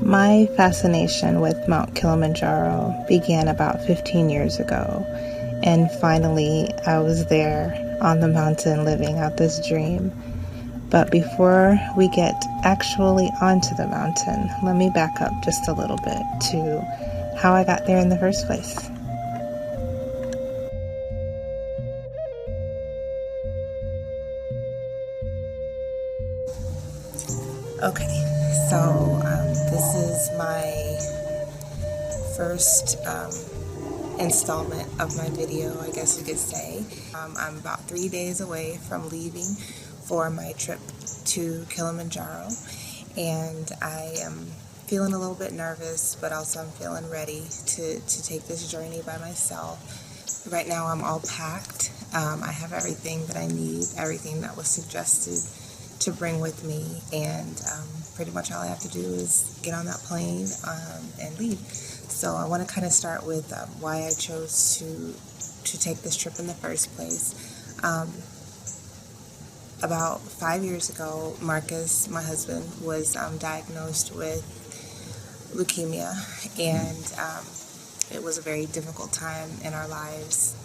My fascination with Mount Kilimanjaro began about 15 years ago, and finally I was there on the mountain living out this dream. But before we get actually onto the mountain, let me back up just a little bit to how I got there in the first place. Okay, so this is my first installment of my video, I guess you could say. I'm about 3 days away from leaving for my trip to Kilimanjaro, and I am feeling a little bit nervous, but also I'm feeling ready to take this journey by myself. Right now I'm all packed. I have everything that I need, everything that was suggested to bring with me, and pretty much all I have to do is get on that plane and leave. So I want to kind of start with why I chose to take this trip in the first place. About 5 years ago, Marcus, my husband, was diagnosed with leukemia, and it was a very difficult time in our lives.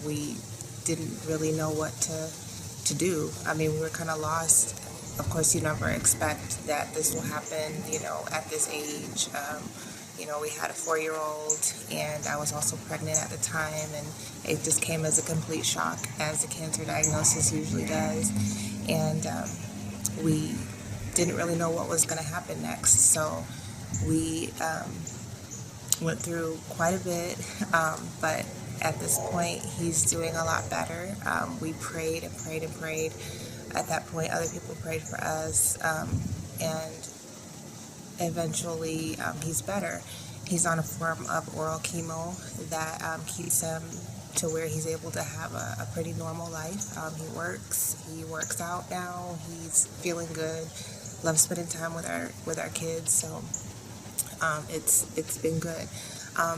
We didn't really know what to do. I mean, we were kind of lost. Of course, you never expect that this will happen, at this age. We had a 4-year-old, and I was also pregnant at the time, and it just came as a complete shock, as a cancer diagnosis usually does. And we didn't really know what was going to happen next. So we went through quite a bit, but at this point, he's doing a lot better. We prayed and prayed and prayed. At that point, other people prayed for us, and eventually he's better. He's on a form of oral chemo that keeps him to where he's able to have a pretty normal life. He works out now. He's feeling good. Loves spending time with our kids. So it's been good.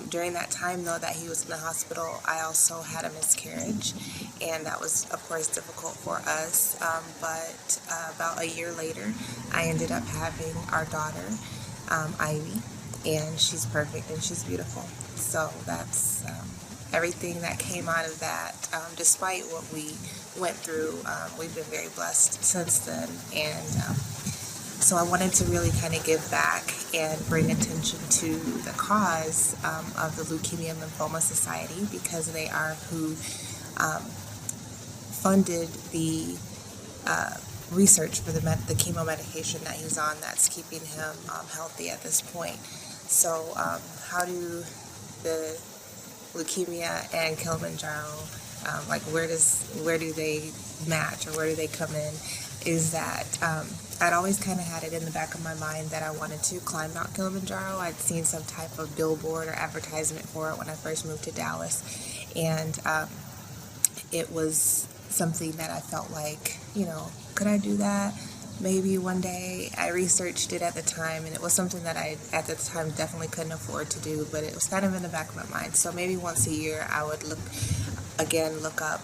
During that time, though, that he was in the hospital, I also had a miscarriage, and that was, of course, difficult for us. But about a year later, I ended up having our daughter, Ivy, and she's perfect and she's beautiful. So that's everything that came out of that. Despite what we went through, we've been very blessed since then, and so I wanted to really kind of give back and bring attention to the cause of the Leukemia and Lymphoma Society, because they are who funded the research for the chemo medication that he's on that's keeping him healthy at this point. So how do the leukemia and Kilimanjaro, where do they match, or where do they come in, is that I'd always kind of had it in the back of my mind that I wanted to climb Mount Kilimanjaro. I'd seen some type of billboard or advertisement for it when I first moved to Dallas, and it was something that I felt like, could I do that? Maybe one day. I researched it at the time, and it was something that I, at the time, definitely couldn't afford to do, but it was kind of in the back of my mind. So maybe once a year I would look up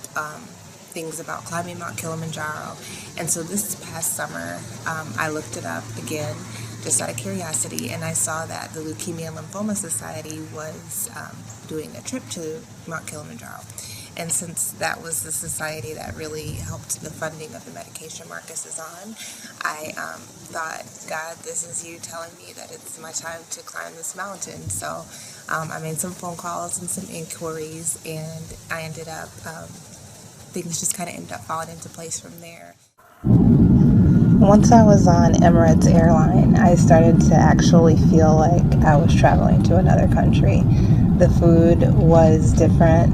things about climbing Mount Kilimanjaro. And so this past summer, I looked it up again, just out of curiosity, and I saw that the Leukemia and Lymphoma Society was doing a trip to Mount Kilimanjaro. And since that was the society that really helped the funding of the medication Marcus is on, I thought, God, this is you telling me that it's my time to climb this mountain. So I made some phone calls and some inquiries, and I ended up, things just kind of ended up falling into place from there. Once I was on Emirates airline, I started to actually feel like I was traveling to another country. The food was different.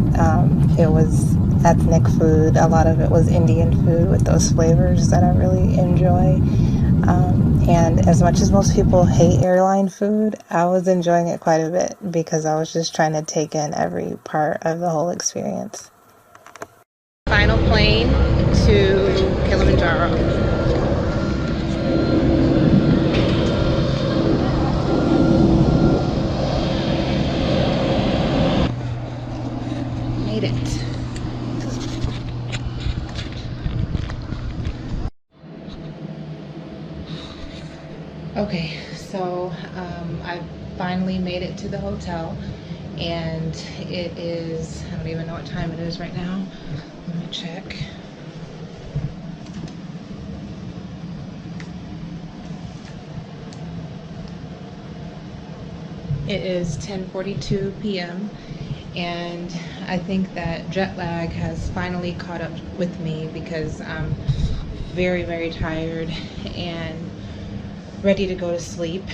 It was ethnic food. A lot of it was Indian food with those flavors that I really enjoy. And as much as most people hate airline food, I was enjoying it quite a bit because I was just trying to take in every part of the whole experience. Final plane to Kilimanjaro. Made it. Okay, so I finally made it to the hotel, and it is, I don't even know what time it is right now. Let me check. It is 10:42 p.m. and I think that jet lag has finally caught up with me because I'm very, very tired and ready to go to sleep,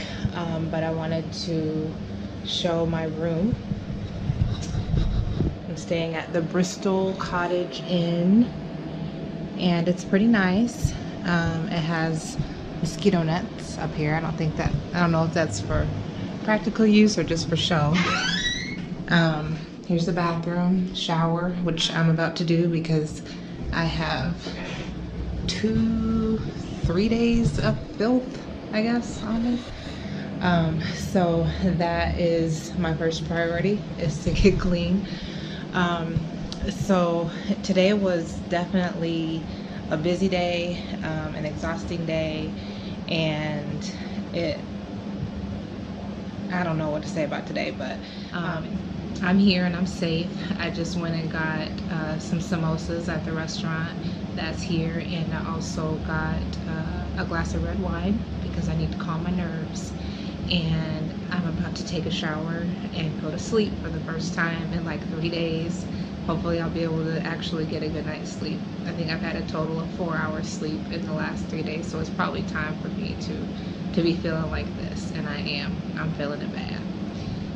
but I wanted to show my room. I'm staying at the Bristol Cottage Inn, and it's pretty nice. It has mosquito nets up here. I don't know if that's for practical use or just for show. Here's the bathroom, shower, which I'm about to do because I have 3 days of filth, I guess, on me. So that is my first priority, is to get clean. So today was definitely a busy day, an exhausting day, and I don't know what to say about today, but I'm here and I'm safe. I just went and got some samosas at the restaurant that's here, and I also got a glass of red wine because I need to calm my nerves. And I'm about to take a shower and go to sleep for the first time in like 3 days. Hopefully I'll be able to actually get a good night's sleep. I think I've had a total of 4 hours sleep in the last 3 days, so it's probably time for me to be feeling like this, and I'm feeling it bad.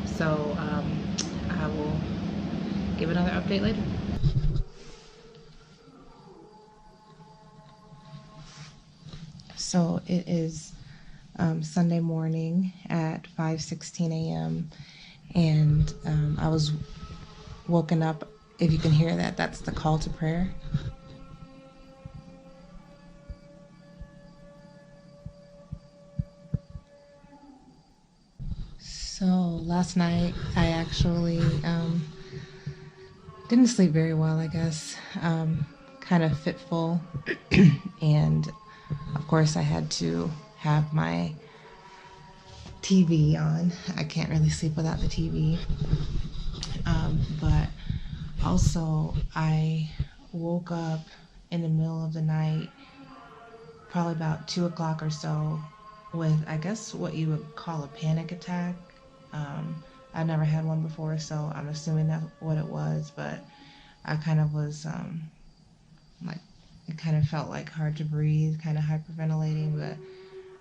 So I will give another update later. So it is Sunday morning at 5:16 a.m. and I was woken up. If you can hear that, that's the call to prayer. So last night I actually didn't sleep very well, I guess. Kind of fitful, and of course I had to have my TV on. I can't really sleep without the TV. But also I woke up in the middle of the night, probably about 2 o'clock or so, with, I guess, what you would call a panic attack. I've never had one before, so I'm assuming that's what it was, but I kind of was like, it kind of felt like hard to breathe, kind of hyperventilating, but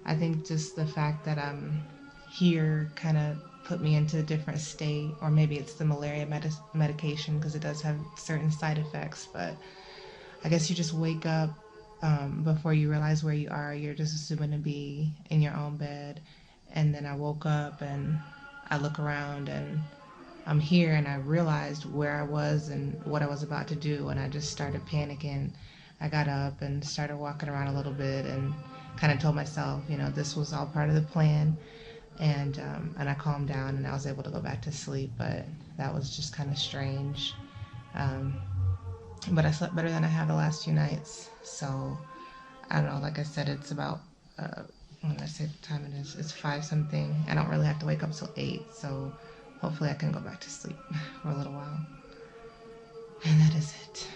I think just the fact that I'm here kind of put me into a different state, or maybe it's the malaria medication because it does have certain side effects, but I guess you just wake up before you realize where you are. You're just assuming to be in your own bed, and then I woke up and I look around and I'm here, and I realized where I was and what I was about to do, and I just started panicking. I got up and started walking around a little bit and kind of told myself, this was all part of the plan, and I calmed down and I was able to go back to sleep, but that was just kind of strange. But I slept better than I have the last few nights, so I don't know. Like I said, it's about when I say the time it is, it's 5 something. I don't really have to wake up till 8, so hopefully I can go back to sleep for a little while. And that is it.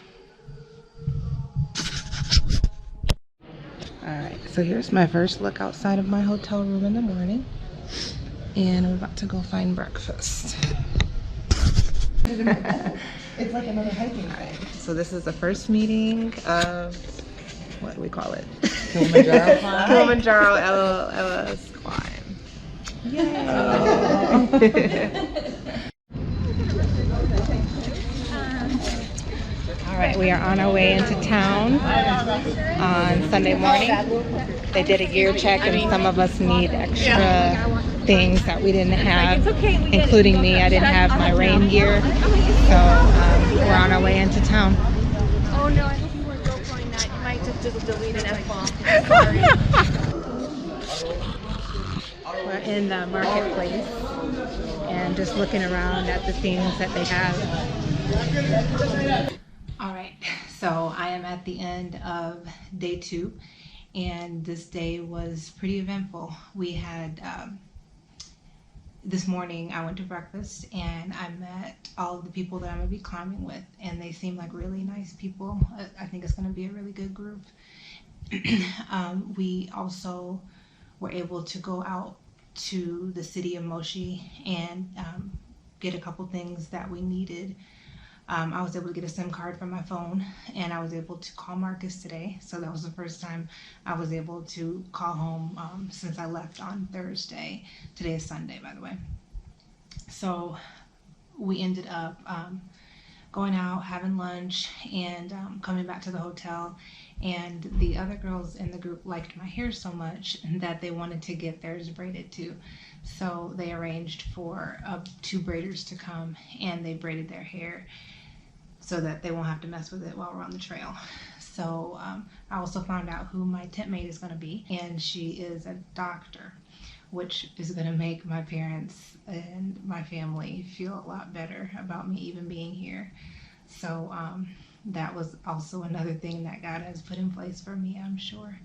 Alright, so here's my first look outside of my hotel room in the morning. And I'm about to go find breakfast. It's like another hiking ride. So this is the first meeting of, what do we call it? Kilimanjaro climb? Kilimanjaro LLS climb. Yay! All right, we are on our way into town on Sunday morning. They did a gear check, and some of us need extra things that we didn't have, including me. I didn't have my rain gear, so we're on our way into town. Oh no, I hope you weren't GoProing that. You might just delete an F-bomb. Sorry. We're in the marketplace and just looking around at the things that they have. All right, so I am at the end of day 2, and this day was pretty eventful. We had this morning I went to breakfast and I met all of the people that I'm going to be climbing with, and they seem like really nice people. I think it's going to be a really good group. We also were able to go out to the city of Moshi and get a couple things that we needed. I was able to get a SIM card from my phone, and I was able to call Marcus today. So that was the first time I was able to call home since I left on Thursday. Today is Sunday, by the way. So we ended up going out, having lunch, and coming back to the hotel. And the other girls in the group liked my hair so much that they wanted to get theirs braided too. So they arranged for 2 braiders to come, and they braided their hair so that they won't have to mess with it while we're on the trail. So I also found out who my tent mate is going to be, and she is a doctor, which is going to make my parents and my family feel a lot better about me even being here. So that was also another thing that God has put in place for me, I'm sure.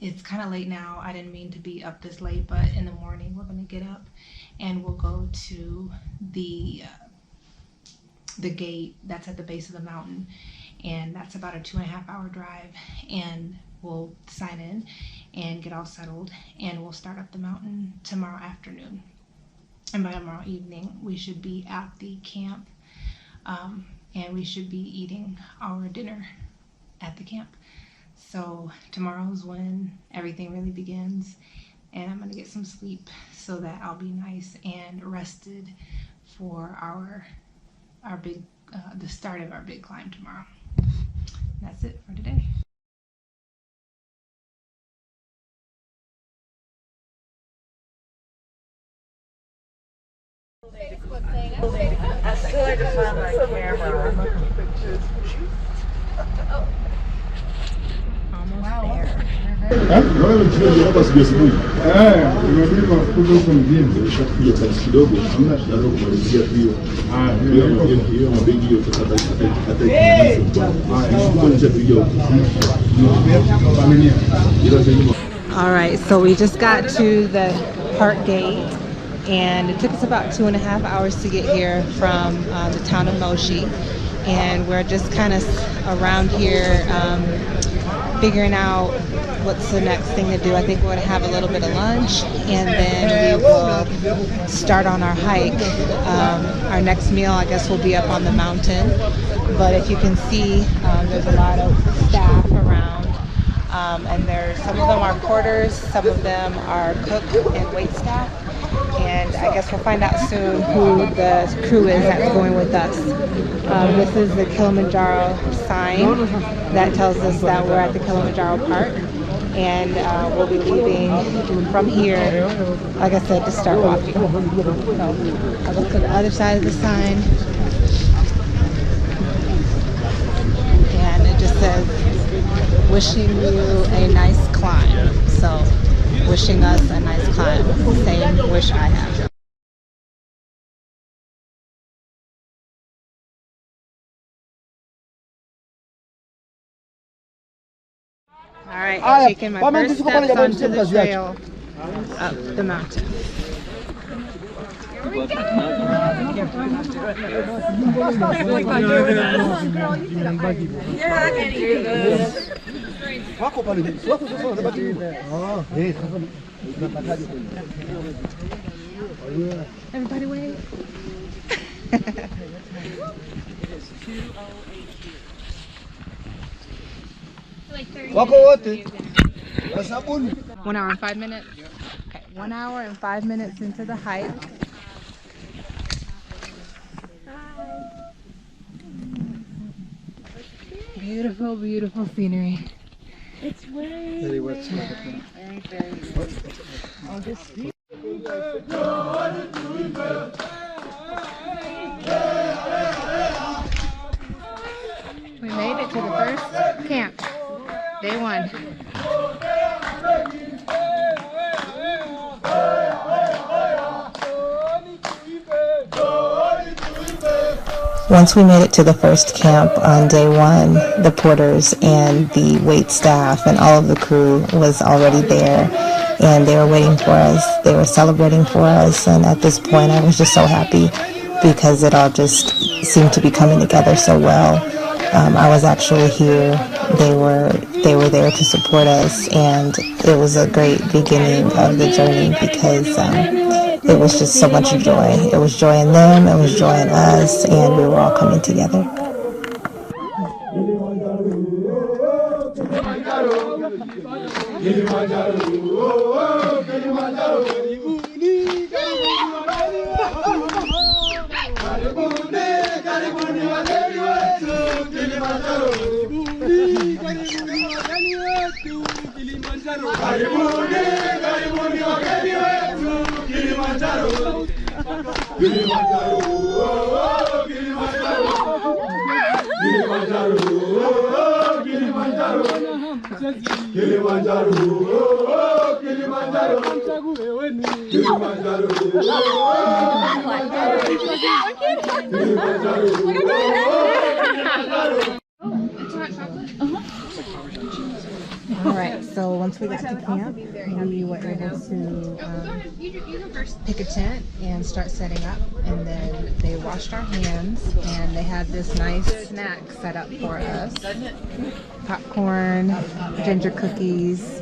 It's kind of late now. I didn't mean to be up this late, but in the morning we're going to get up and we'll go to the gate that's at the base of the mountain, and that's about a 2.5 hour drive, and we'll sign in and get all settled, and we'll start up the mountain tomorrow afternoon. And by tomorrow evening we should be at the camp, and we should be eating our dinner at the camp. So tomorrow's when everything really begins, and I'm gonna get some sleep so that I'll be nice and rested for our big the start of our big climb tomorrow. That's it for today. I still had to find my camera. Almost there. All right, so we just got to the park gate, and it took us about 2.5 hours to get here from the town of Moshi, and we're just kind of around here figuring out what's the next thing to do. I think we're going to have a little bit of lunch, and then we will start on our hike. Our next meal, I guess, will be up on the mountain, but if you can see, there's a lot of staff around, and some of them are porters, some of them are cook and wait staff, and I guess we'll find out soon who the crew is that's going with us. This is the Kilimanjaro sign that tells us that we're at the Kilimanjaro Park, and we'll be leaving from here, like I said, to start walking. So I'll look to the other side of the sign, and it just says, wishing you a nice climb. So wishing us a nice climb. Same wish I have. All right, taking my first steps onto the trail up the mountain. Yeah, I can do this. Everybody wave. Like 30 1 hour and 5 minutes. Okay, 1 hour and 5 minutes into the hike. Beautiful, beautiful scenery. It's way, way We made it to the first camp. Day 1. Once we made it to the first camp on day one, the porters and the wait staff and all of the crew was already there, and they were waiting for us. They were celebrating for us, and at this point I was just so happy because it all just seemed to be coming together so well. I was actually here. They were there to support us, and it was a great beginning of the journey because it was just so much joy. It was joy in them, it was joy in us, and we were all coming together. Alright, so once we got to camp, we were able to pick a tent and start setting up, and then they washed our hands and they had this nice snack set up for us. Popcorn, ginger cookies,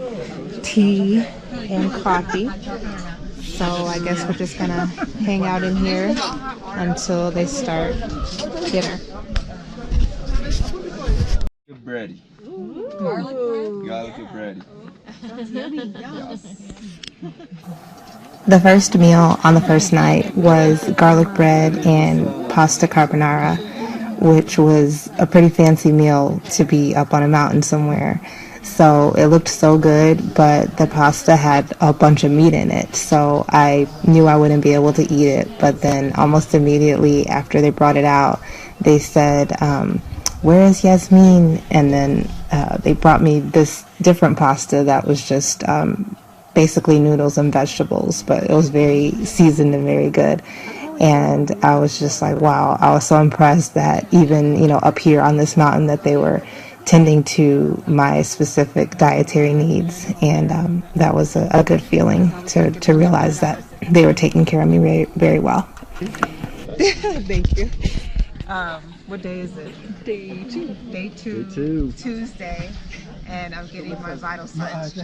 tea, and coffee. So I guess we're just gonna hang out in here until they start dinner. Good bready. Garlic bready. The first meal on the first night was garlic bread and pasta carbonara, which was a pretty fancy meal to be up on a mountain somewhere. So it looked so good, but the pasta had a bunch of meat in it, so I knew I wouldn't be able to eat it. But then almost immediately after they brought it out, they said, "Where is Yasmin?" And then they brought me this different pasta that was just basically noodles and vegetables, but it was very seasoned and very good. And I was just like, wow, I was so impressed that even, you know, up here on this mountain that they were tending to my specific dietary needs. And that was a good feeling to realize that they were taking care of me very, very well. Thank you. What day is it? Day two. Day two. Tuesday. And I'm getting my vital signs.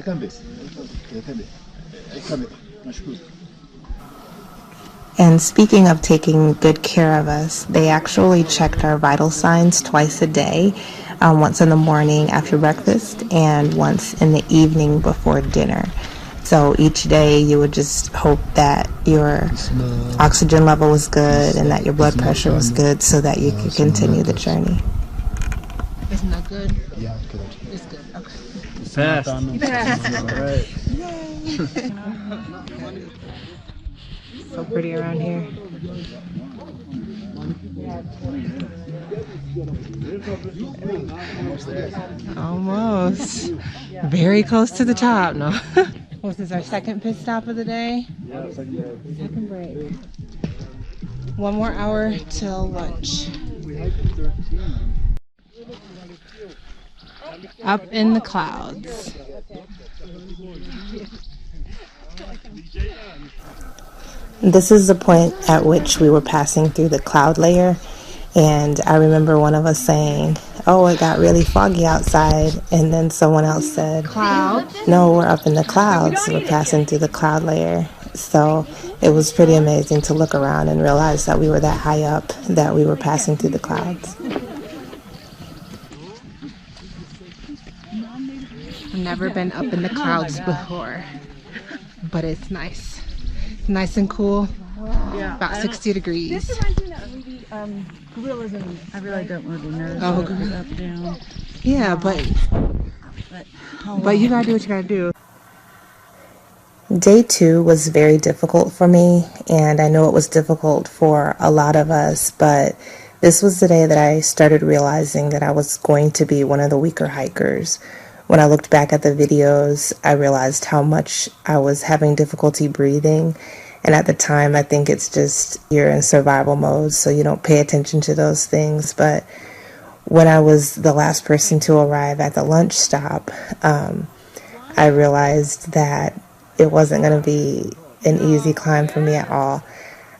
And speaking of taking good care of us, they actually checked our vital signs twice a day, once in the morning after breakfast and once in the evening before dinner. So each day you would just hope that your oxygen level was good and that your blood pressure was good so that you could continue the journey. Isn't that good? Yeah, good. It's good. Okay. Fast. Alright. So pretty around here. Almost. Very close to the top. No. Was this our second pit stop of the day? Yeah, Second break. One more hour till lunch. Up in the clouds. This is the point at which we were passing through the cloud layer, and I remember one of us saying, "Oh, it got really foggy outside," and then someone else said, "Clouds? No, we're up in the clouds. We're passing through the cloud layer." So it was pretty amazing to look around and realize that we were that high up, that we were passing through the clouds. I've never been up in the clouds before, but it's nice. Nice and cool. Yeah. About 60 degrees. This reminds me of movie, Gorillas and I really don't really know. Oh, up, down. Yeah, but you gotta do what you gotta do. Day 2 was very difficult for me, and I know it was difficult for a lot of us, but this was the day that I started realizing that I was going to be one of the weaker hikers. When I looked back at the videos, I realized how much I was having difficulty breathing, And at the time, I think it's just you're in survival mode, so you don't pay attention to those things. But when I was the last person to arrive at the lunch stop, I realized that it wasn't going to be an easy climb for me at all.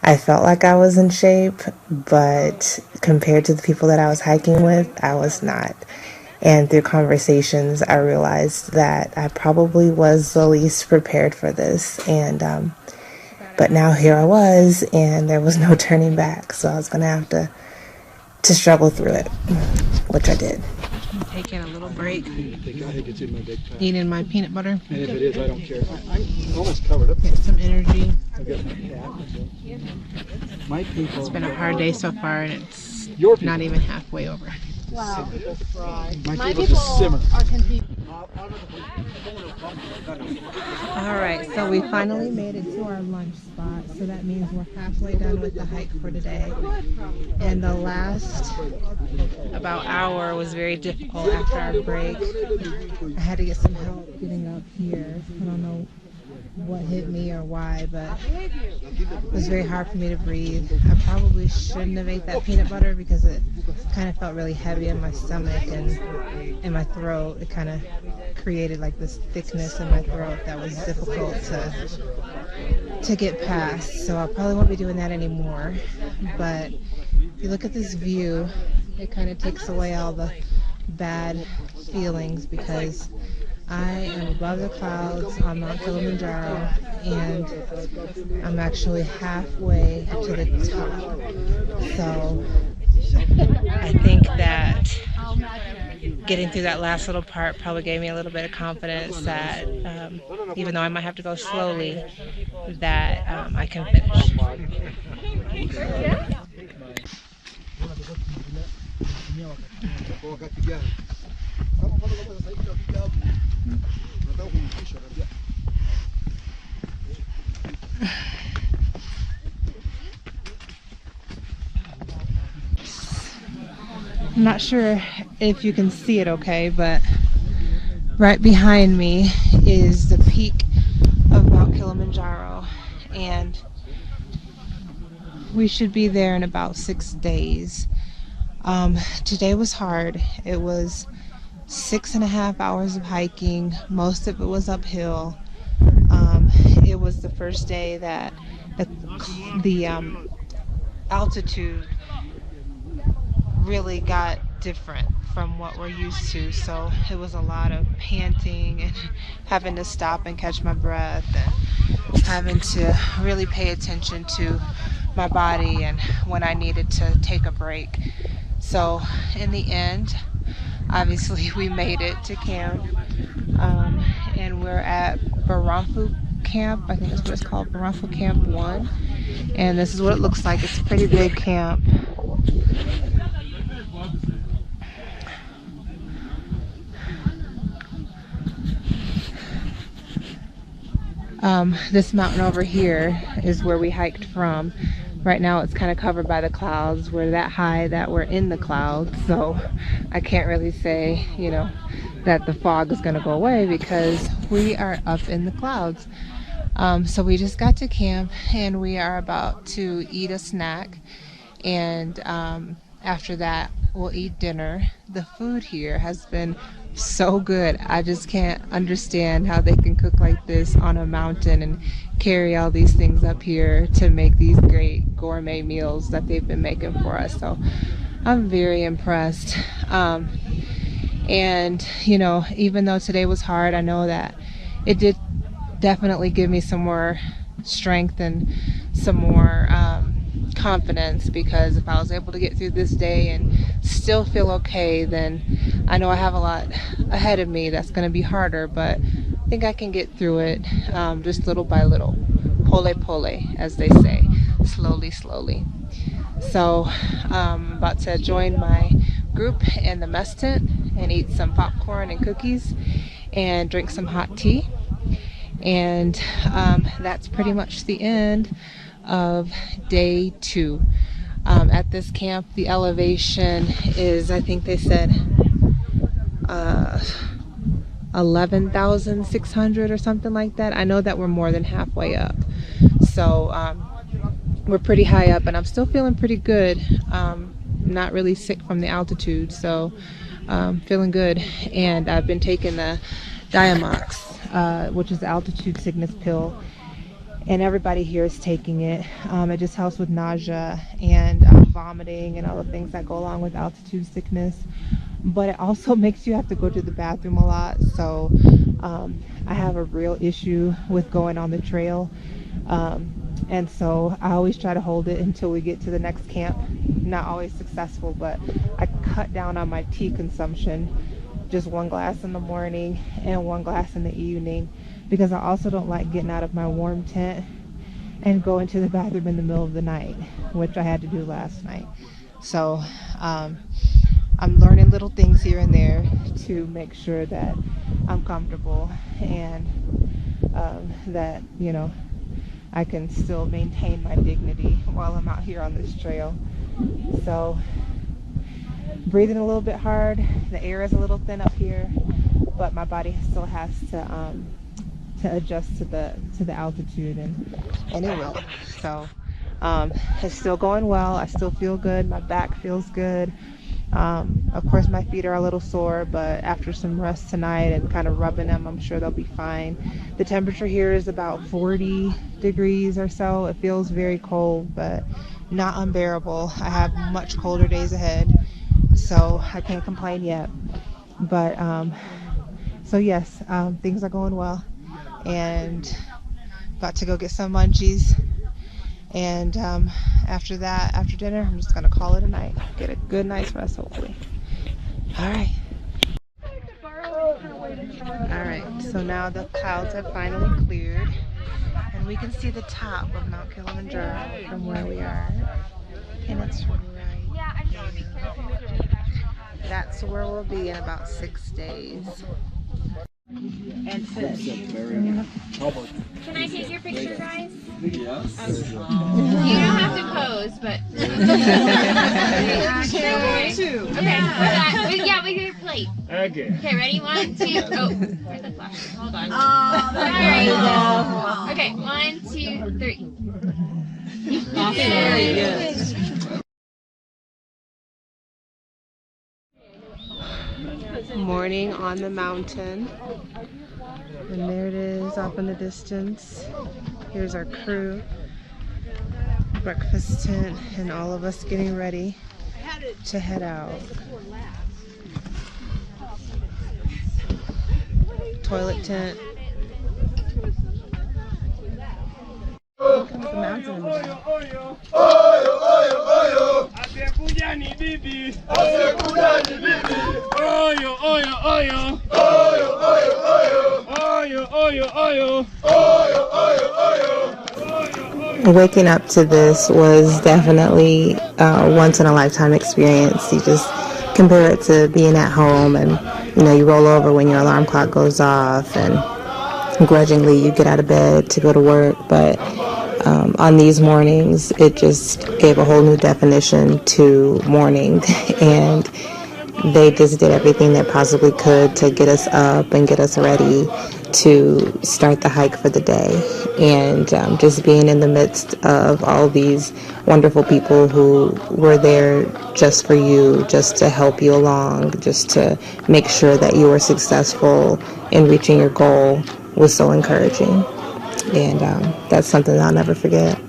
I felt like I was in shape, but compared to the people that I was hiking with, I was not. And through conversations, I realized that I probably was the least prepared for this. And but now here I was, and there was no turning back. So I was going to have to struggle through it, which I did. Taking a little break, eating my peanut butter. And if it is, I don't care. I'm almost covered up. Get some energy. I've got my cat. My people. It's been a hard day so far, and it's Your people. not even halfway over. Wow. My people just simmer. are confused. All right, so we finally made it to our lunch spot. So that means we're halfway done with the hike for today. And the last about hour was very difficult after our break. I had to get some help getting up here. I don't know what hit me or why, but it was very hard for me to breathe. I probably shouldn't have ate that peanut butter because it kind of felt really heavy in my stomach and in my throat. It kind of created like this thickness in my throat that was difficult to get past. So I probably won't be doing that anymore. But if you look at this view, it kind of takes away all the bad feelings because I am above the clouds on Mount Kilimanjaro, and I'm actually halfway to the top. So I think that getting through that last little part probably gave me a little bit of confidence that even though I might have to go slowly, that I can finish. I'm not sure if you can see it okay, but right behind me is the peak of Mount Kilimanjaro, and we should be there in about 6 days. Today was hard. It was 6.5 hours of hiking. Most of it was uphill. It was the first day that the altitude really got different from what we're used to, so it was a lot of panting and having to stop and catch my breath and having to really pay attention to my body and when I needed to take a break. So in the end, obviously we made it to camp, and we're at Baramfu Camp. I think that's what it's called, Baramfu Camp 1, and this is what it looks like. It's a pretty big camp. This mountain over here is where we hiked from. Right now it's kind of covered by the clouds. We're that high that we're in the clouds, so I can't really say, you know, that the fog is going to go away because we are up in the clouds. So we just got to camp and we are about to eat a snack, and after that we'll eat dinner. The food here has been so good. I just can't understand how they can cook like this on a mountain and carry all these things up here to make these great gourmet meals that they've been making for us. So I'm very impressed. And you know, even though today was hard, I know that it did definitely give me some more strength and some more confidence, because if I was able to get through this day and still feel okay, then I know I have a lot ahead of me that's going to be harder, but I think I can get through it, just little by little, pole pole, as they say, slowly slowly. So I'm about to join my group in the mess tent and eat some popcorn and cookies and drink some hot tea, and that's pretty much the end of day 2. At this camp, the elevation is, I think they said 11,600 or something like that. I know that we're more than halfway up. So we're pretty high up, and I'm still feeling pretty good. Not really sick from the altitude, so feeling good. And I've been taking the Diamox, which is the altitude sickness pill, and everybody here is taking it. It just helps with nausea and vomiting and all the things that go along with altitude sickness, but it also makes you have to go to the bathroom a lot. So I have a real issue with going on the trail, and so I always try to hold it until we get to the next camp. Not always successful, but I cut down on my tea consumption, just 1 glass in the morning and 1 glass in the evening, because I also don't like getting out of my warm tent and going to the bathroom in the middle of the night, which I had to do last night. So I'm learning little things here and there to make sure that I'm comfortable and that, you know, I can still maintain my dignity while I'm out here on this trail. So breathing a little bit hard. The air is a little thin up here, but my body still has to adjust to the altitude, and it will. So it's still going well. I still feel good. My back feels good. Of course my feet are a little sore, but after some rest tonight and kind of rubbing them, I'm sure they'll be fine. The temperature here is about 40 degrees or so. It feels very cold, but not unbearable. I have much colder days ahead, so I can't complain yet. But so yes, things are going well, and about to go get some munchies. And after that, after dinner, I'm just gonna call it a night. Get a good night's rest, hopefully. All right. All right, so now the clouds have finally cleared, and we can see the top of Mount Kilimanjaro from where we are. And it's right there. That's where we'll be in about 6 days. And fish. Can I take your picture, guys? Yes. You don't have to pose, but. Okay. Yeah, with your plate. Okay. Okay, ready? 1, 2. Oh, where's the flash? Hold on. Sorry. Okay, 1, 2, 3. Very good. Morning on the mountain, and there it is off in the distance. Here's our crew, breakfast tent, and all of us getting ready to head out. Toilet tent. Here comes the mountain in the back. Waking up to this was definitely a once in a lifetime experience. You just compare it to being at home, and you know, you roll over when your alarm clock goes off, and grudgingly you get out of bed to go to work. But on these mornings, it just gave a whole new definition to morning, and they just did everything they possibly could to get us up and get us ready to start the hike for the day. And just being in the midst of all these wonderful people who were there just for you, just to help you along, just to make sure that you were successful in reaching your goal was so encouraging. And that's something that I'll never forget.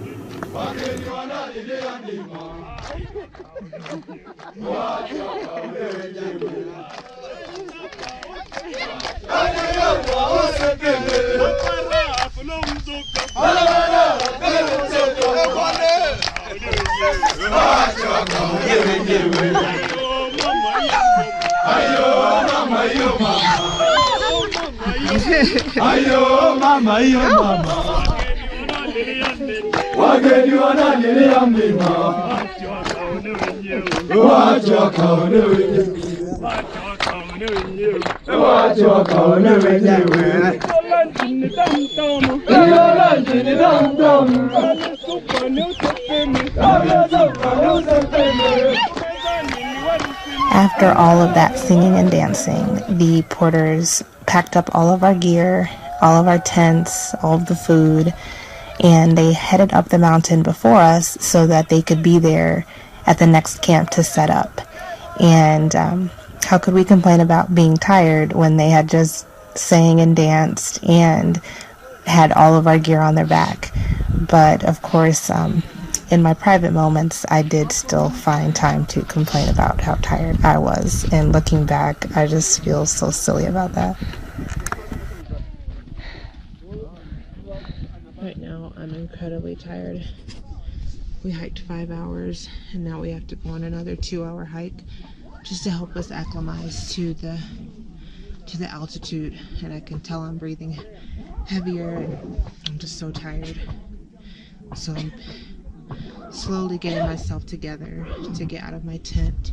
Ayo mama, wageni wananilia mlima, wacha wakaone wenyewe, wacha wakaone wenyewe. After all of that singing and dancing, the porters packed up all of our gear, all of our tents, all of the food, and they headed up the mountain before us so that they could be there at the next camp to set up. And how could we complain about being tired when they had just sang and danced and had all of our gear on their back? But of course, in my private moments, I did still find time to complain about how tired I was. And looking back, I just feel so silly about that. Right now, I'm incredibly tired. We hiked 5 hours, and now we have to go on another 2-hour hike just to help us acclimatize to the altitude. And I can tell I'm breathing heavier, and I'm just so tired. So I'm slowly getting myself together to get out of my tent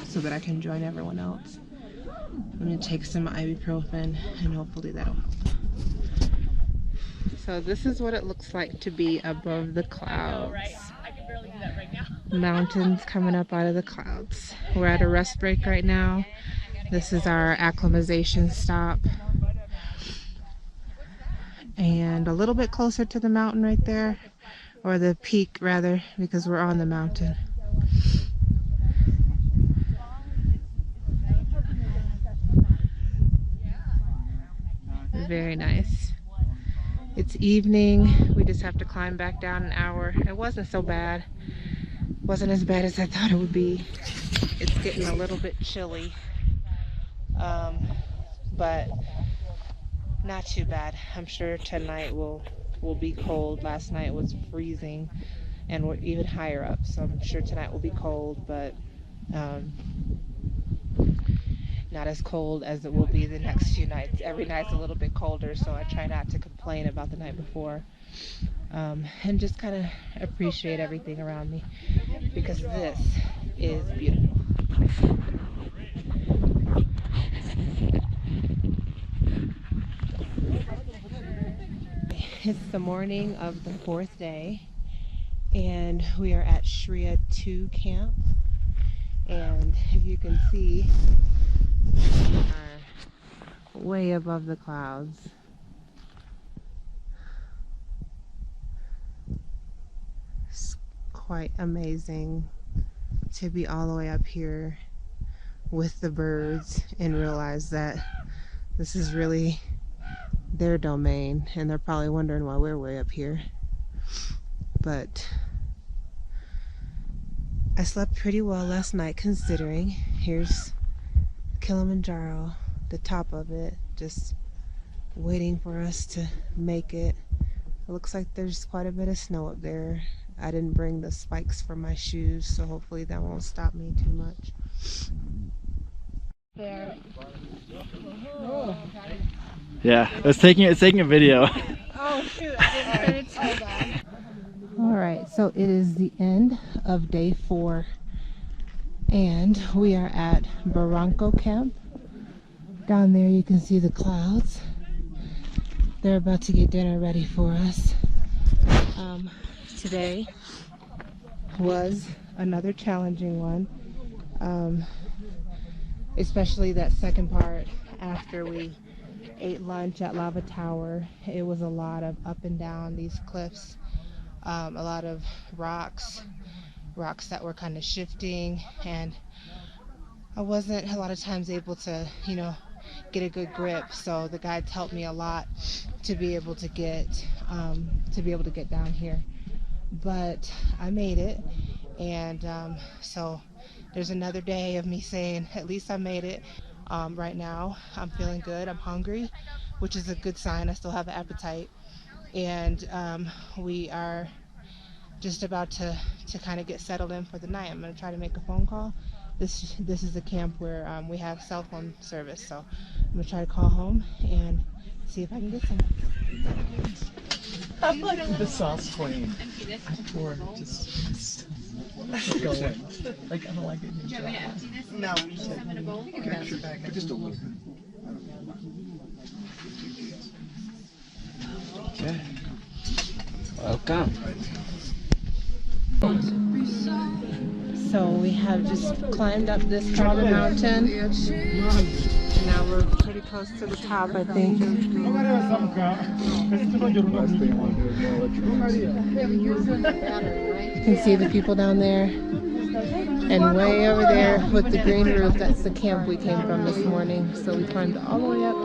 so that I can join everyone else. I'm going to take some ibuprofen and hopefully that'll help. So this is what it looks like to be above the clouds. Mountains coming up out of the clouds. We're at a rest break right now. This is our acclimatization stop. And a little bit closer to the mountain right there, or the peak rather, because we're on the mountain. Very nice. It's evening. We just have to climb back down an hour. It wasn't so bad. Wasn't as bad as I thought it would be. It's getting a little bit chilly, but not too bad. I'm sure tonight will be cold. Last night was freezing, and we're even higher up, so I'm sure tonight will be cold, but not as cold as it will be the next few nights. Every night's a little bit colder, so I try not to complain about the night before, and just kind of appreciate everything around me, because this is beautiful. It's the morning of the 4th day, and we are at Shria 2 camp, and if you can see, we are way above the clouds. It's quite amazing to be all the way up here with the birds and realize that this is really their domain, and they're probably wondering why we're way up here. But I slept pretty well last night, considering. Here's Kilimanjaro, the top of it, just waiting for us to make it. It looks like there's quite a bit of snow up there. I didn't bring the spikes for my shoes, so hopefully that won't stop me too much. There. Oh. Yeah, it's taking a video. Oh shoot, I didn't put it on. Alright, so it is the end of day 4, and we are at Barranco Camp. Down there you can see the clouds. They're about to get dinner ready for us. Today was another challenging one, especially that second part after we ate lunch at Lava Tower. It was a lot of up and down these cliffs, a lot of rocks that were kind of shifting, and I wasn't a lot of times able to, get a good grip. So the guides helped me a lot to be able to get down here. But I made it, and so there's another day of me saying, at least I made it. Right now I'm feeling good. I'm hungry, which is a good sign. I still have an appetite, and we are just about to kind of get settled in for the night. I'm going to try to make a phone call. This is a camp where we have cell phone service, so I'm going to try to call home and see if I can get some. I'm like the sauce queen. Or just go in. Like, I don't like it. Do you want me to empty this? No. You just have in a bowl? You can empty it back. Just a little bit. Okay. Welcome. So we have just climbed up this part of the mountain. Now we're pretty close to the top, I think. You can see the people down there. And way over there with the green roof, that's the camp we came from this morning. So we climbed all the way up.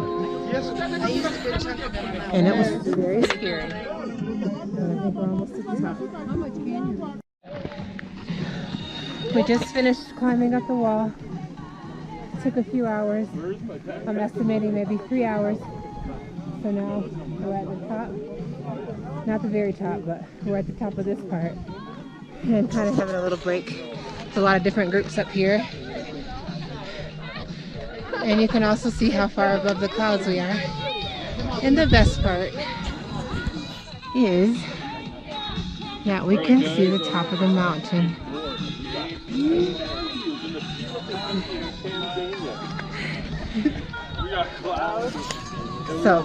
And it was very scary. And I think we're almost at the top. We just finished climbing up the wall. It took a few hours. I'm estimating maybe 3 hours. So now we're at the top. Not the very top, but we're at the top of this part. And kind of having a little break. There's a lot of different groups up here. And you can also see how far above the clouds we are. And the best part is that we can see the top of the mountain. So,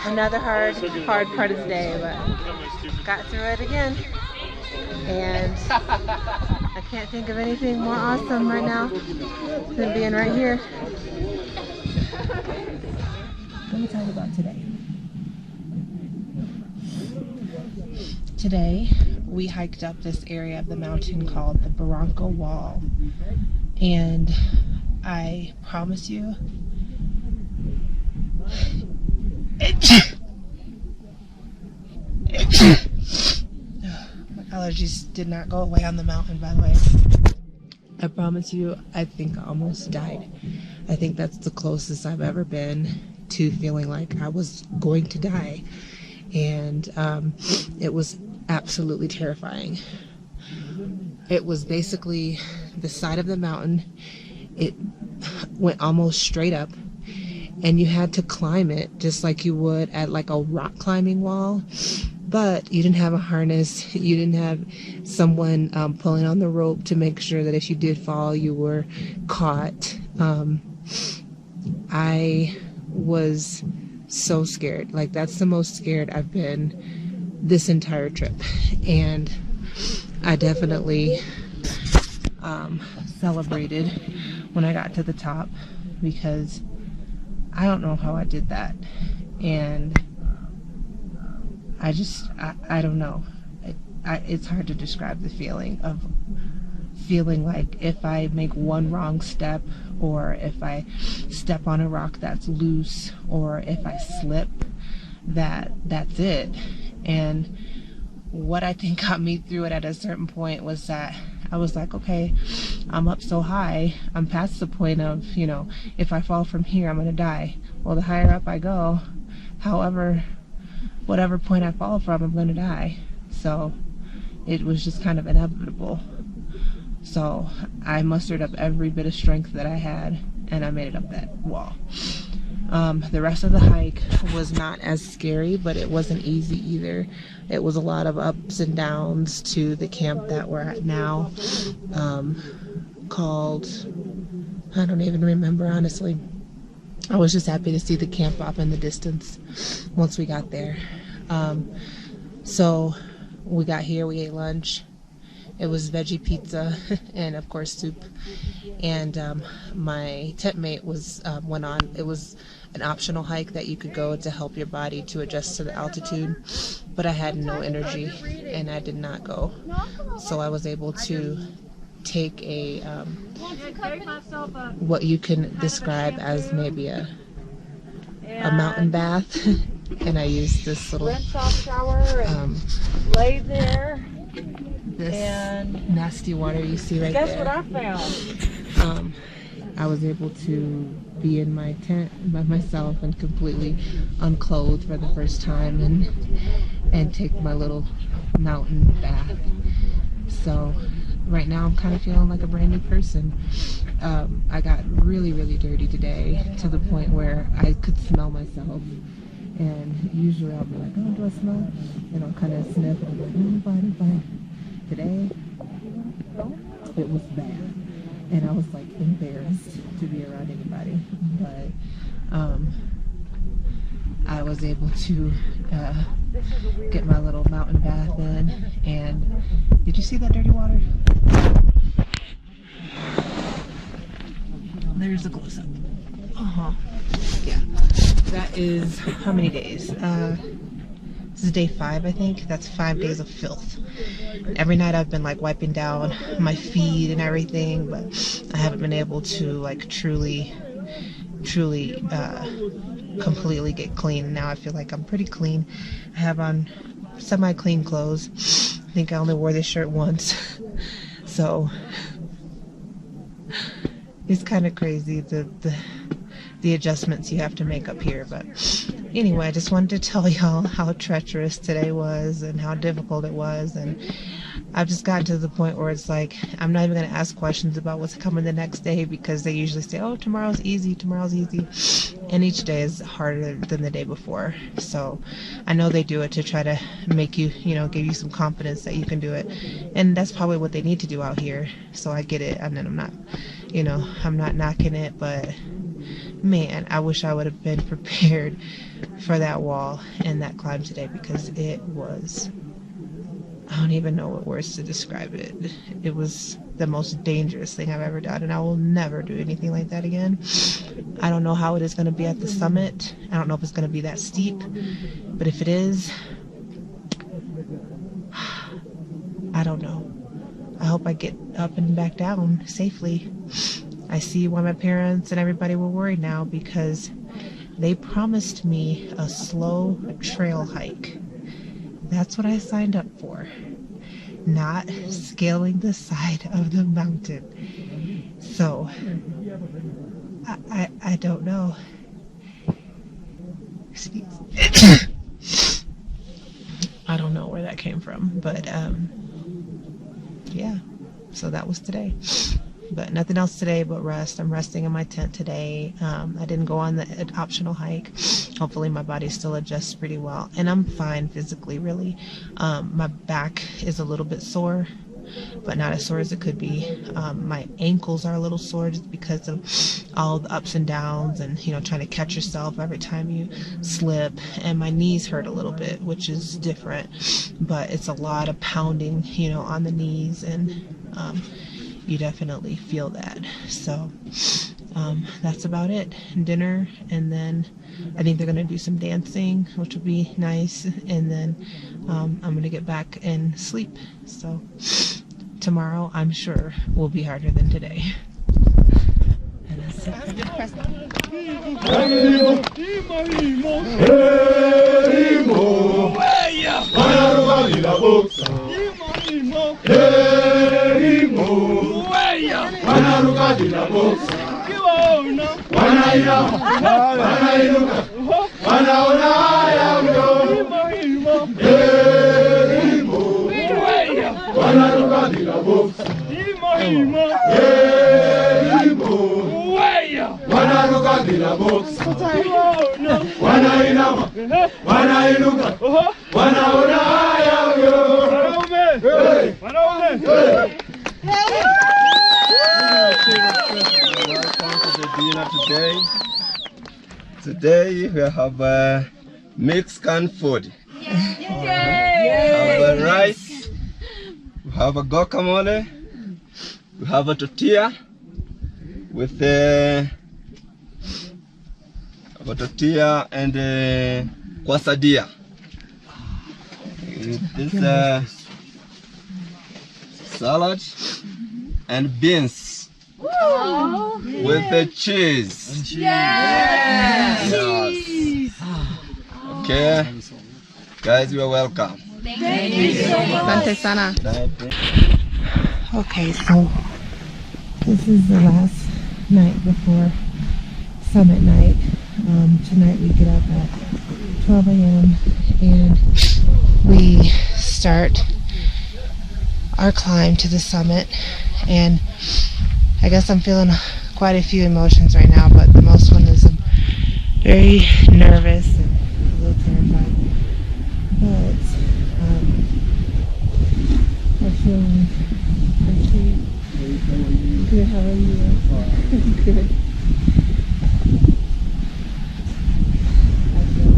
another hard part of the day, but got through it again. And I can't think of anything more awesome right now than being right here. Let me tell you about today. Today, we hiked up this area of the mountain called the Barranco Wall. And I promise you, my allergies did not go away on the mountain, by the way. I promise you, I think I almost died. I think that's the closest I've ever been to feeling like I was going to die. And it was absolutely terrifying. It was basically the side of the mountain. It went almost straight up, and you had to climb it just like you would at like a rock climbing wall. But you didn't have a harness. You didn't have someone pulling on the rope to make sure that if you did fall, you were caught. I was so scared. Like, that's the most scared I've been this entire trip. And I definitely celebrated when I got to the top, because I don't know how I did that. And I don't know. It's hard to describe the feeling of feeling like if I make one wrong step, or if I step on a rock that's loose, or if I slip, that's it. And what I think got me through it at a certain point was that I was like, okay, I'm up so high, I'm past the point of, you know, if I fall from here, I'm gonna die. Well, the higher up I go, whatever point I fall from, I'm gonna die. So it was just kind of inevitable. So I mustered up every bit of strength that I had, and I made it up that wall. The rest of the hike was not as scary, but it wasn't easy either. It was a lot of ups and downs to the camp that we're at now, called, I don't even remember, honestly. I was just happy to see the camp off in the distance once we got there. So we got here, we ate lunch. It was veggie pizza and of course soup. And my tent mate went on. It was an optional hike that you could go to help your body to adjust to the altitude, but I had no energy and I did not go. So I was able to take a what you can describe as maybe a mountain bath, and I used this little lay there. This and nasty water you see right guess there. what I found? I was able to be in my tent by myself and completely unclothed for the first time, and take my little mountain bath. So right now I'm kind of feeling like a brand new person. I got really, really dirty today, to the point where I could smell myself. And usually I'll be like, oh, do I smell? And I'll kind of sniff and I'm like, I'm fine, I'm fine. Today, it was bad. And I was like embarrassed to be around anybody. But I was able to get my little mountain bath in. And did you see that dirty water? There's the close up. Yeah. That is how many days? This is day 5, I think. That's 5 days of filth. Every night I've been like wiping down my feet and everything, but I haven't been able to like truly completely get clean. Now I feel like I'm pretty clean. I have on semi-clean clothes. I think I only wore this shirt once. So it's kind of crazy the adjustments you have to make up here. But anyway, I just wanted to tell y'all how treacherous today was and how difficult it was. And I've just gotten to the point where it's like I'm not even going to ask questions about what's coming the next day, because they usually say, oh, tomorrow's easy, and each day is harder than the day before. So I know they do it to try to make you, give you some confidence that you can do it, and that's probably what they need to do out here. So I get it, and then I'm not knocking it, but man, I wish I would have been prepared for that wall and that climb today, because it was, I don't even know what words to describe it. It was the most dangerous thing I've ever done, and I will never do anything like that again. I don't know how it is going to be at the summit. I don't know if it's going to be that steep, but if it is, I don't know. I hope I get up and back down safely. I see why my parents and everybody were worried now, because they promised me a slow trail hike. That's what I signed up for, not scaling the side of the mountain. So I don't know. I don't know where that came from, but yeah, so that was today. But nothing else today but rest. I'm resting in my tent today. I didn't go on the optional hike. Hopefully my body still adjusts pretty well. And I'm fine physically, really. My back is a little bit sore, but not as sore as it could be. My ankles are a little sore just because of all the ups and downs and, trying to catch yourself every time you slip. And my knees hurt a little bit, which is different. But it's a lot of pounding, on the knees, and you definitely feel that. So that's about it. Dinner, and then I think they're going to do some dancing, which will be nice, and then I'm going to get back and sleep. So tomorrow, I'm sure, will be harder than today. And that's it for the present. Today we have mixed canned food. We have rice, we have a guacamole, we have a tortilla with and quesadilla. This salad and beans. Whoa. With the cheese. Yes. Okay, guys, you are welcome. Thank you so much. Sante sana. Okay, so this is the last night before summit night. Tonight we get up at 12 a.m. and we start our climb to the summit. And I guess I'm feeling quite a few emotions right now, but the most one is I'm very nervous and a little terrified. But I feel good. How are you? Good. I feel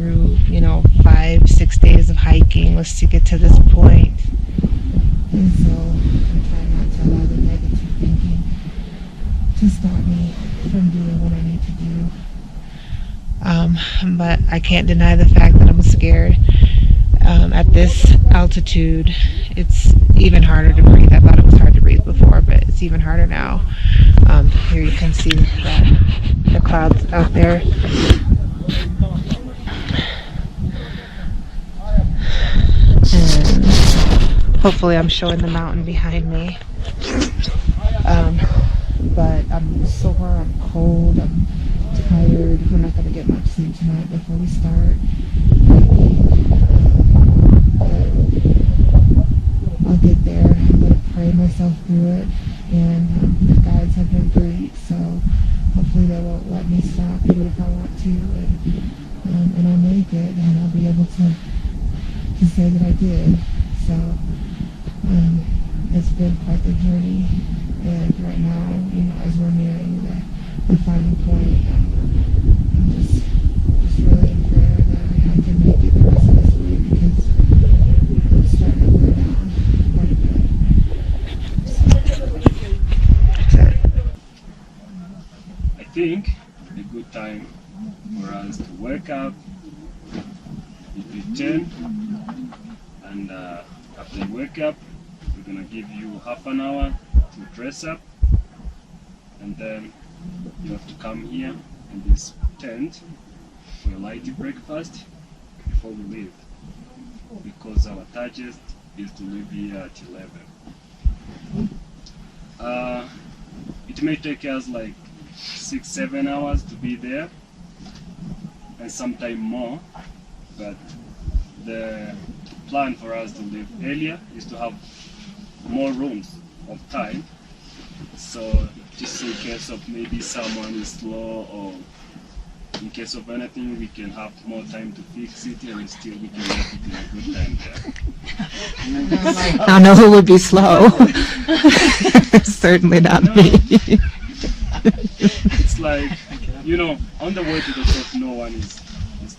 through, 5-6 days of hiking was to get to this point. And so I try not to allow the negative thinking to stop me from doing what I need to do. But I can't deny the fact that I'm scared. At this altitude, it's even harder to breathe. I thought it was hard to breathe before, but it's even harder now. Here you can see the clouds out there. And hopefully I'm showing the mountain behind me. But I'm sore, I'm cold, I'm tired. We're not going to get much sleep tonight before we start. I'll get there. I'm going to pray myself through it. And the guides have been great, so hopefully they won't let me stop even if I want to. And I'll make it, and I'll be able to say that I did. So it's been quite the journey. And right now, as we're nearing the final point, I'm just really in prayer that I can make it the rest of this week, because I'm starting to wear down quite a bit. So, that's it. I think a good time for us to wake up would be 10, and after you wake up, we're gonna give you half an hour to dress up, and then you have to come here in this tent for a light breakfast before we leave, because our target is to leave here at 11. It may take us like 6-7 hours to be there, and sometime more, but the plan for us to leave earlier is to have more rooms of time, so just in case of maybe someone is slow, or in case of anything, we can have more time to fix it, and still we can make it in a good time there. I don't know who would be slow. Certainly not me. It's like, on the way to the top, no one is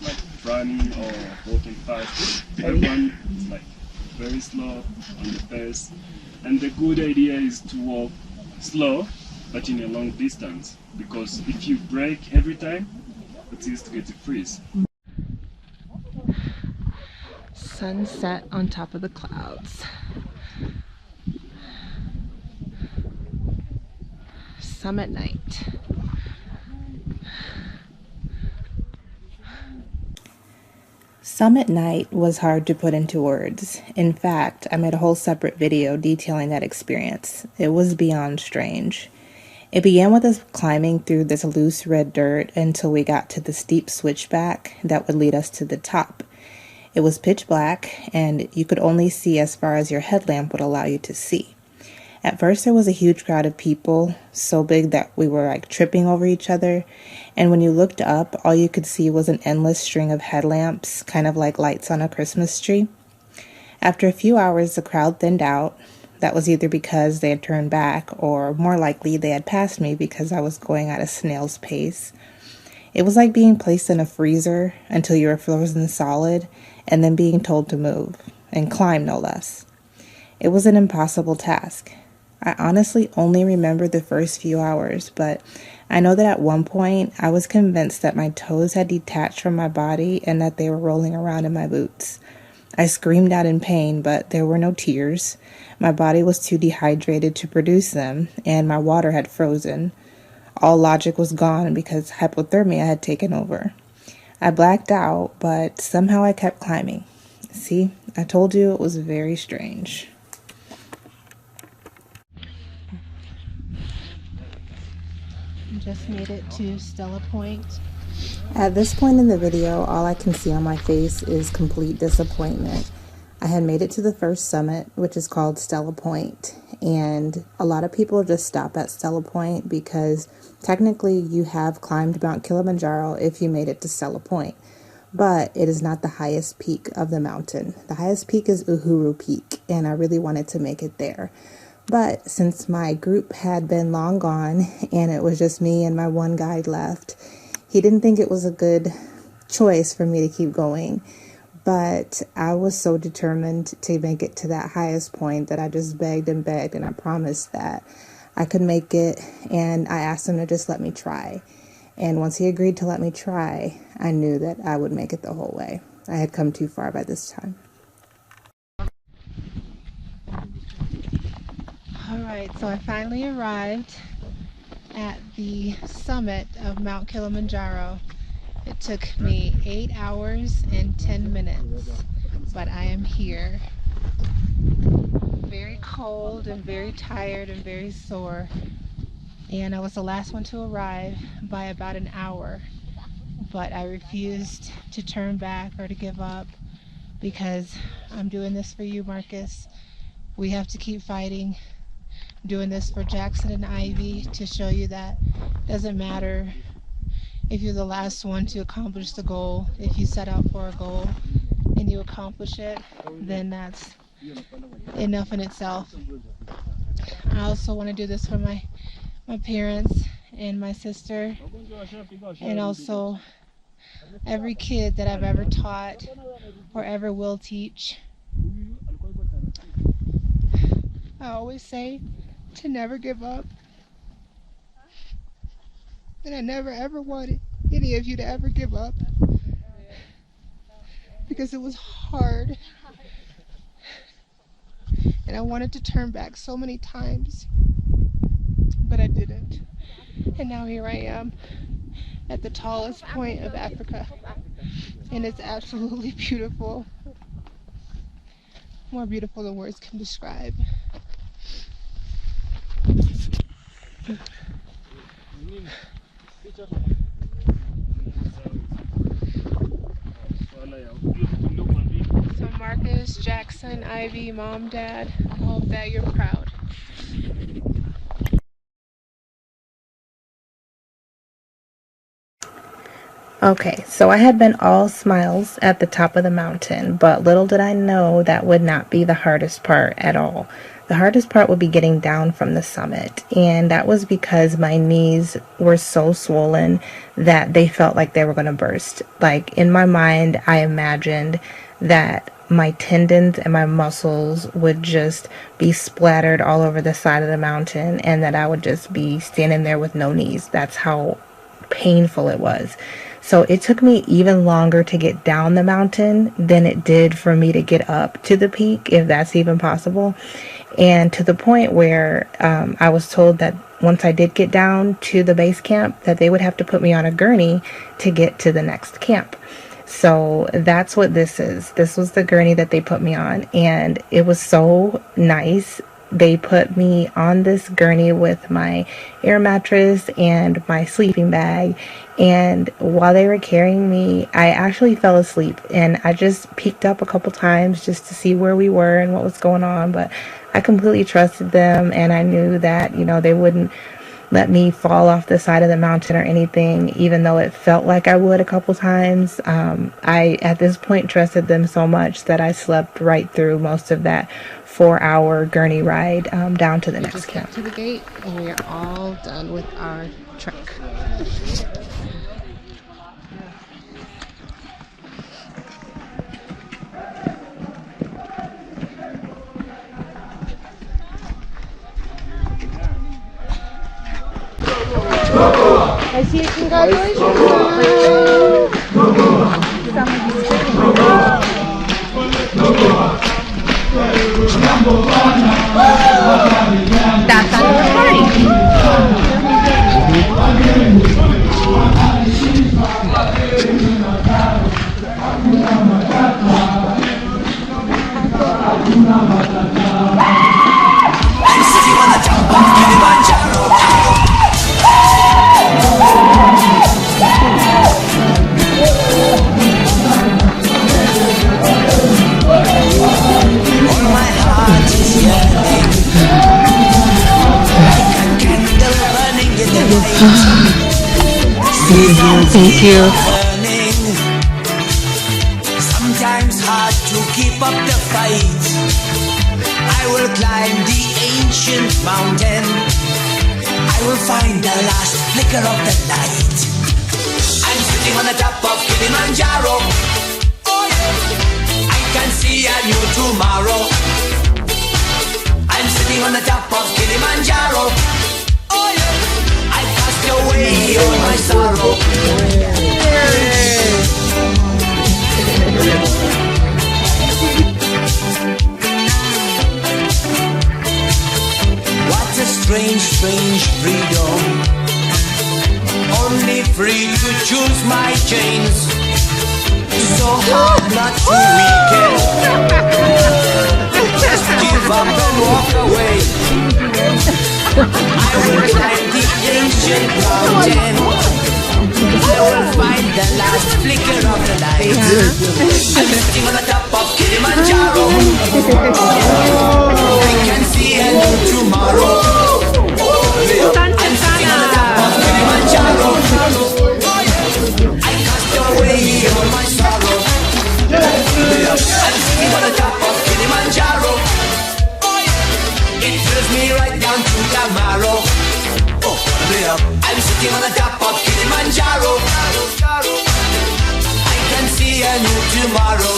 like running or walking fast. Everyone is like very slow on the pace. And the good idea is to walk slow, but in a long distance, because if you brake every time, it's easy to get to freeze. Sunset on top of the clouds. Summit night. Summit night was hard to put into words. In fact, I made a whole separate video detailing that experience. It was beyond strange. It began with us climbing through this loose red dirt until we got to the steep switchback that would lead us to the top. It was pitch black, and you could only see as far as your headlamp would allow you to see. At first, there was a huge crowd of people, so big that we were like tripping over each other. And when you looked up, all you could see was an endless string of headlamps, kind of like lights on a Christmas tree. After a few hours, the crowd thinned out. That was either because they had turned back, or more likely they had passed me because I was going at a snail's pace. It was like being placed in a freezer until you were frozen solid, and then being told to move, and climb no less. It was an impossible task. I honestly only remember the first few hours, but I know that at one point I was convinced that my toes had detached from my body and that they were rolling around in my boots. I screamed out in pain, but there were no tears. My body was too dehydrated to produce them, and my water had frozen. All logic was gone because hypothermia had taken over. I blacked out, but somehow I kept climbing. See, I told you it was very strange. Just made it to Stella Point. At this point in the video, all I can see on my face is complete disappointment. I had made it to the first summit, which is called Stella Point, and a lot of people just stop at Stella Point because technically you have climbed Mount Kilimanjaro if you made it to Stella Point, but it is not the highest peak of the mountain. The highest peak is Uhuru Peak, and I really wanted to make it there. But since my group had been long gone and it was just me and my one guide left, he didn't think it was a good choice for me to keep going. But I was so determined to make it to that highest point that I just begged and begged, and I promised that I could make it, and I asked him to just let me try. And once he agreed to let me try, I knew that I would make it the whole way. I had come too far by this time. All right, so I finally arrived at the summit of Mount Kilimanjaro. It took me 8 hours and 10 minutes, but I am here. Very cold and very tired and very sore. And I was the last one to arrive by about an hour, but I refused to turn back or to give up because I'm doing this for you, Marcus. We have to keep fighting. I'm doing this for Jackson and Ivy to show you that it doesn't matter if you're the last one to accomplish the goal. If you set out for a goal and you accomplish it, then that's enough in itself. I also want to do this for my parents and my sister, and also every kid that I've ever taught or ever will teach. I always say to never give up. And I never ever wanted any of you to ever give up, because it was hard. And I wanted to turn back so many times, but I didn't. And now here I am at the tallest point of Africa. And it's absolutely beautiful. More beautiful than words can describe. So Marcus, Jackson, Ivy, Mom, Dad, I hope that you're proud. Okay, so I had been all smiles at the top of the mountain, but little did I know that would not be the hardest part at all. The hardest part would be getting down from the summit, and that was because my knees were so swollen that they felt like they were going to burst. Like, in my mind, I imagined that my tendons and my muscles would just be splattered all over the side of the mountain, and that I would just be standing there with no knees. That's how painful it was. So it took me even longer to get down the mountain than it did for me to get up to the peak, if that's even possible. And to the point where I was told that once I did get down to the base camp, that they would have to put me on a gurney to get to the next camp. So that's what this is. This was the gurney that they put me on, and it was so nice. They put me on this gurney with my air mattress and my sleeping bag, and while they were carrying me, I actually fell asleep, and I just peeked up a couple times just to see where we were and what was going on, but I completely trusted them, and I knew that, you know, they wouldn't let me fall off the side of the mountain or anything, even though it felt like I would a couple times. I, at this point, trusted them so much that I slept right through most of that 4-hour gurney ride down to the next camp. To the gate, and we are all done with our trek. I see it. Congratulations. That's on the party. Thank you. Sometimes hard to keep up the fight. I will climb the ancient mountain. I will find the last flicker of the light. I'm sitting on the top of Kilimanjaro. Oh yeah, I can see a new tomorrow. I'm sitting on the top of Kilimanjaro. Oh yeah, I cast away all my sorrow. What a strange, strange freedom. Only free to choose my chains. So hard not to weaken. Just give up and walk away. I will climb the ancient mountain. I will find the last flicker of the light. I'm sitting on the top of Kilimanjaro. I can see a new tomorrow. I'm sitting on the top of Kilimanjaro. I cast away all my sorrow. I'm sitting on the top of Kilimanjaro. It fills me right down to the marrow. I'm sitting on the top of Kilimanjaro. I can see a new tomorrow.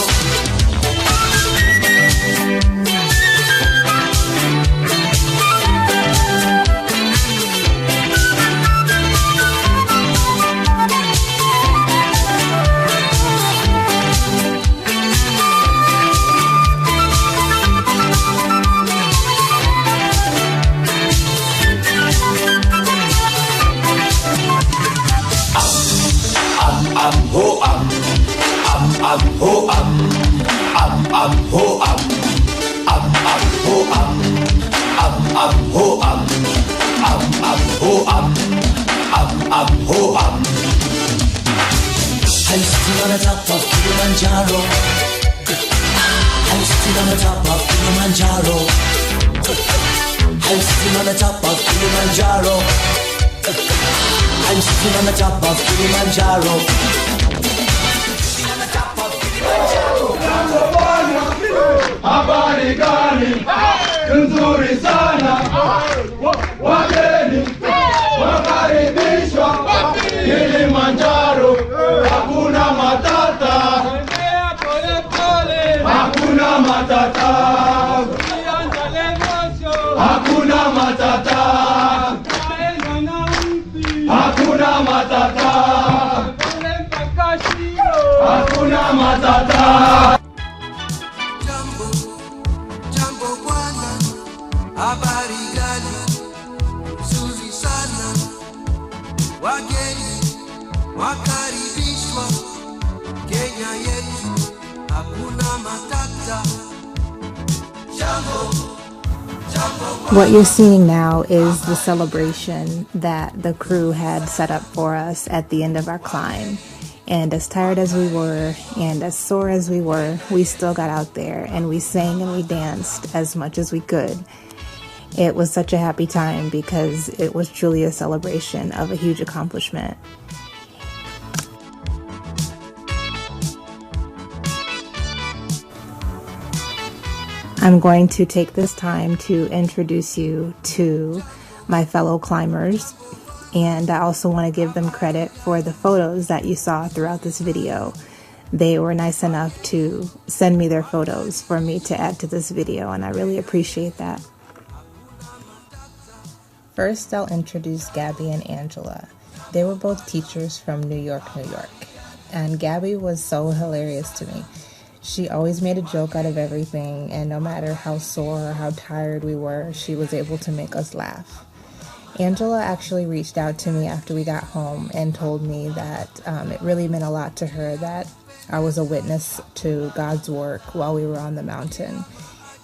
I'm sitting on the top of Kilimanjaro. I'm sitting on the top of Kilimanjaro. I'm sitting on the top of Kilimanjaro. I'm sitting on the top of Kilimanjaro. Sitting on the top of Kilimanjaro. Habari gani? Nzuri sana. Wageni wakaribishwa Kilimanjaro. Hakuna matata. Hakuna matata. Hakuna matata. Hakuna matata. Hakuna matata. Jambo bwana, habari gani? Nzuri sana. Wageni wakaribishwa Kenya yetu, hakuna matata. Jambo. What you're seeing now is the celebration that the crew had set up for us at the end of our climb. And as tired as we were and as sore as we were, we still got out there and we sang and we danced as much as we could. It was such a happy time because it was truly a celebration of a huge accomplishment. I'm going to take this time to introduce you to my fellow climbers, and I also want to give them credit for the photos that you saw throughout this video. They were nice enough to send me their photos for me to add to this video, and I really appreciate that. First, I'll introduce Gabby and Angela. They were both teachers from New York, and Gabby was so hilarious to me. She always made a joke out of everything, and no matter how sore or how tired we were, she was able to make us laugh. Angela actually reached out to me after we got home and told me that it really meant a lot to her that I was a witness to God's work while we were on the mountain.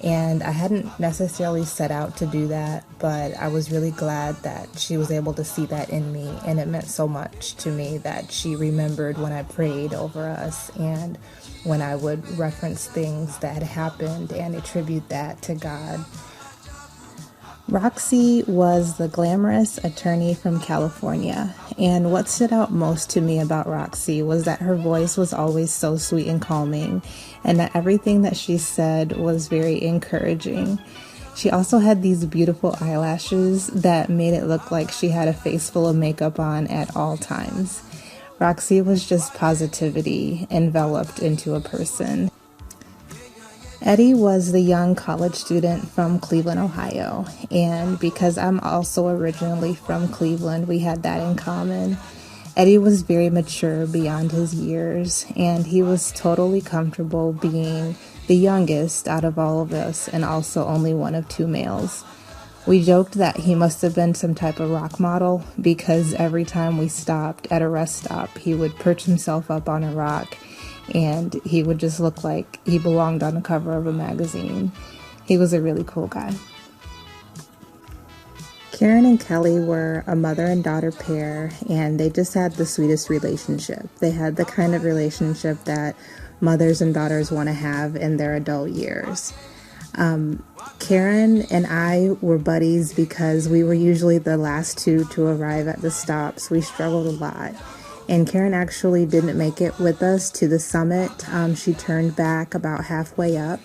And I hadn't necessarily set out to do that, but I was really glad that she was able to see that in me, and it meant so much to me that she remembered when I prayed over us and when I would reference things that had happened and attribute that to God. Roxy was the glamorous attorney from California, and what stood out most to me about Roxy was that her voice was always so sweet and calming, and that everything that she said was very encouraging. She also had these beautiful eyelashes that made it look like she had a face full of makeup on at all times. Roxy was just positivity enveloped into a person. Eddie was the young college student from Cleveland, Ohio, and because I'm also originally from Cleveland, we had that in common. Eddie was very mature beyond his years, and he was totally comfortable being the youngest out of all of us and also only one of 2 males. We joked that he must have been some type of rock model because every time we stopped at a rest stop, he would perch himself up on a rock and he would just look like he belonged on the cover of a magazine. He was a really cool guy. Karen and Kelly were a mother and daughter pair, and they just had the sweetest relationship. They had the kind of relationship that mothers and daughters want to have in their adult years. Karen and I were buddies because we were usually the last 2 to arrive at the stops. We struggled a lot. And Karen actually didn't make it with us to the summit. She turned back about halfway up.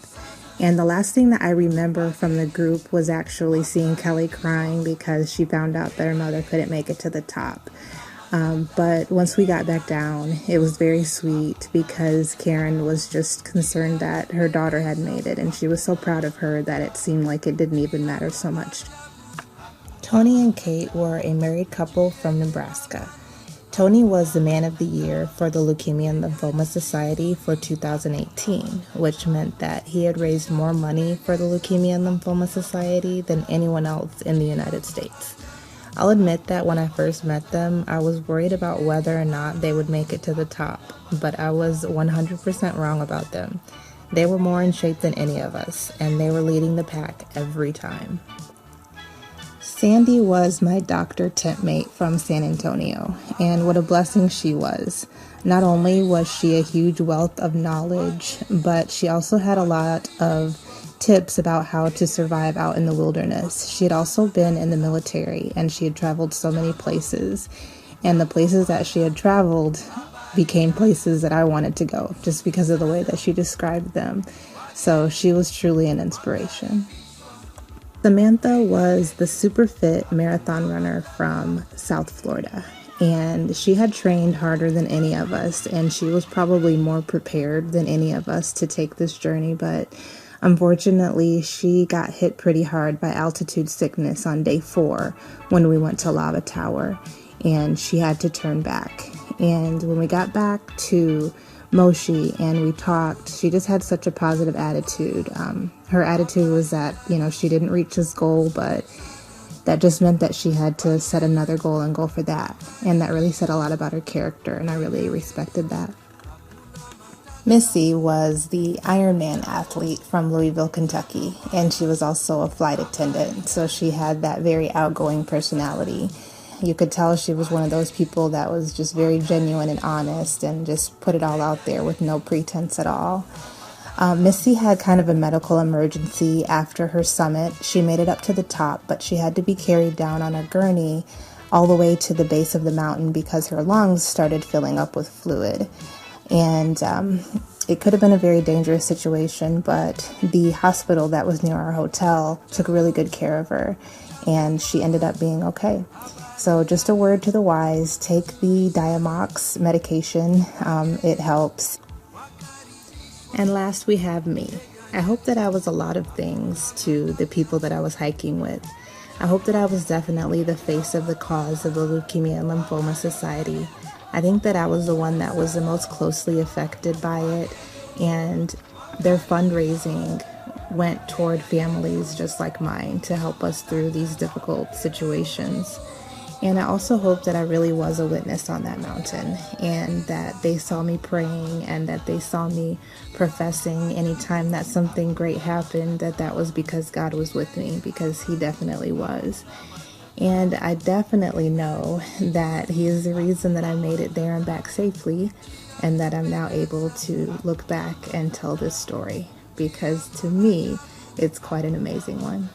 And the last thing that I remember from the group was actually seeing Kelly crying because she found out that her mother couldn't make it to the top. But once we got back down, it was very sweet because Karen was just concerned that her daughter had made it, and she was so proud of her that it seemed like it didn't even matter so much. Tony and Kate were a married couple from Nebraska. Tony was the Man of the Year for the Leukemia and Lymphoma Society for 2018, which meant that he had raised more money for the Leukemia and Lymphoma Society than anyone else in the United States. I'll admit that when I first met them, I was worried about whether or not they would make it to the top, but I was 100% wrong about them. They were more in shape than any of us, and they were leading the pack every time. Sandy was my doctor tent mate from San Antonio, and what a blessing she was. Not only was she a huge wealth of knowledge, but she also had a lot of tips about how to survive out in the wilderness. She had also been in the military, and she had traveled so many places, and the places that she had traveled became places that I wanted to go just because of the way that she described them. So she was truly an inspiration. Samantha was the super fit marathon runner from South Florida, and she had trained harder than any of us, and she was probably more prepared than any of us to take this journey, but unfortunately she got hit pretty hard by altitude sickness on day 4 when we went to Lava Tower, and she had to turn back. And when we got back to Moshi and we talked, she just had such a positive attitude. Her attitude was that, she didn't reach this goal, but that just meant that she had to set another goal and go for that. And that really said a lot about her character, and I really respected that. Missy was the Ironman athlete from Louisville, Kentucky, and she was also a flight attendant, so she had that very outgoing personality. You could tell she was one of those people that was just very genuine and honest and just put it all out there with no pretense at all. Missy had kind of a medical emergency after her summit. She made it up to the top, but she had to be carried down on a gurney all the way to the base of the mountain because her lungs started filling up with fluid. And it could have been a very dangerous situation, but the hospital that was near our hotel took really good care of her, and she ended up being okay. So just a word to the wise, take the Diamox medication, it helps. And last we have me. I hope that I was a lot of things to the people that I was hiking with. I hope that I was definitely the face of the cause of the Leukemia and Lymphoma Society. I think that I was the one that was the most closely affected by it, and their fundraising went toward families just like mine to help us through these difficult situations. And I also hope that I really was a witness on that mountain, and that they saw me praying, and that they saw me professing anytime that something great happened, that was because God was with me, because He definitely was. And I definitely know that He is the reason that I made it there and back safely, and that I'm now able to look back and tell this story, because to me, it's quite an amazing one.